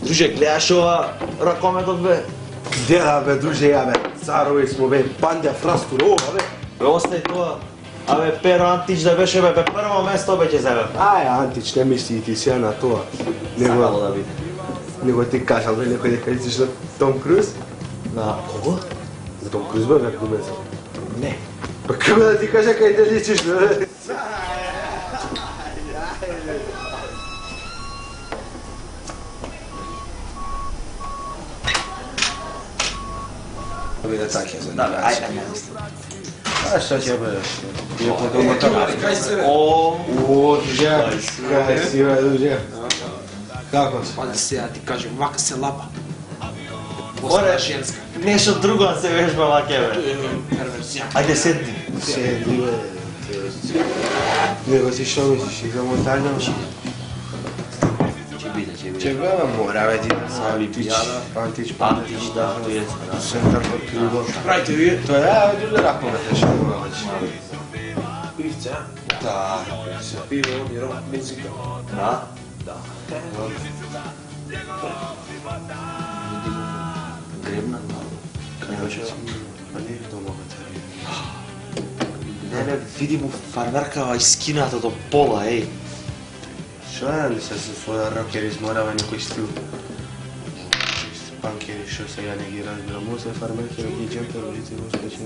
Друже, гледаш ова ракометот, бе? Гледа, бе, друже, ја, бе. Царови смо, бе. Пандја, фрастур, ова, бе. Бе, остај тоа. Абе, Pero Антич да беше, бе, прво место бе ќе земе. Ај, Антич, не мисли и ти сега на тоа. Сакало да биде. Него ти кажал, бе, некој дека личиш на Том Круз? На кого? На Том Круз, бе, как думеш? Не. Па како да ти кажа кај те личиш, бе? Биде така за Да, ајде, не. А што ќе бъдеш? Тие по домата. О, друже, кај си, бе, друже? Како си? Пази сега ти кажем, вака се лапа. Оре, женска. нешто друго се вежба ваке, бе. Перверзија. Ајде, седни. Седи, бе. Него си шо мислиш, и за монтажна? Ќе бе, мора, бе, ти да са Олимпијада. Антич, Антич, да, тој е. Центар под криво. Правите вие? Тоа е, друже, ракомете, шо мора вече. Пивце, а? Да, Пиво, миро, бензика. Да? Дребна? Кај беше? па не е домовата. Не, види му фармеркава искината до пола, еј. Шо е, не се своја рокер изморава некој стил? Панкери, шо сега не ги разбирам, му се фармеркери, ги джемпер, видите го скачи.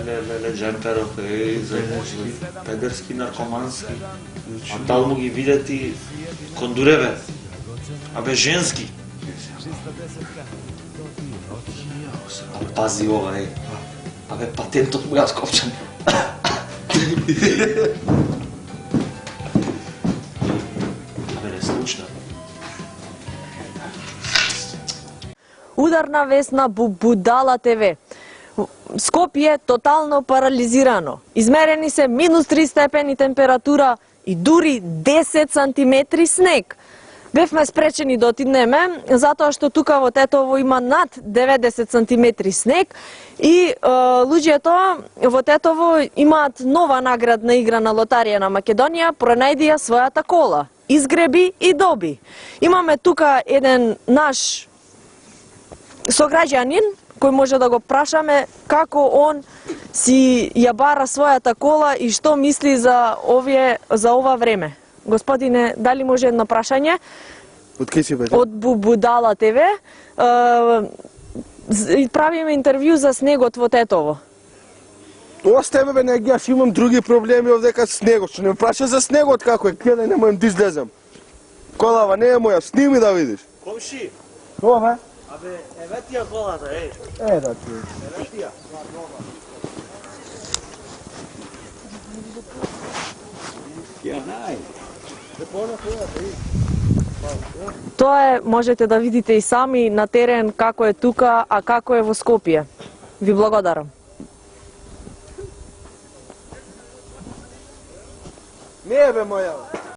Не, джемперов, еј, зајмосли, педерски, наркомански. А тал му ги видати кондуреве. Абе, женски. Абе, пази ова, еј. Абе, патентот му ја скопчан. Абе, не случна. Ударна вест на Будала ТВ. Скопје тотално парализирано. Измерени се -3 степени температура и дури 10 сантиметри снег. Бевме спречени да отиднеме, затоа што тука во Тетово има над 90 сантиметри снег и луѓето во Тетово имаат нова наградна игра на лотарија на Македонија, пронајдија својата кола. Изгреби и доби. Имаме тука еден наш сограѓанин, кој може да го прашаме како он си ја бара својата кола и што мисли за ова време. Господине, дали може едно прашање? Од кај си бе? Од Будала ТВ. Правиме интервју за снегот во Тетово. Остај ме, бе, не, јас имам други проблеми овдека с снегот. Што не ме праша за снегот како е, гледај, не можам да излезам. Колава не е моја, сними да видиш. Комши, Ова, бе? абе, еве тија колата, еј. Е, да чуеш. Еве тија. Тоа можете да видите и сами на терен како е тука, а како е во Скопје. Ви благодарам. Не е, бе, моја.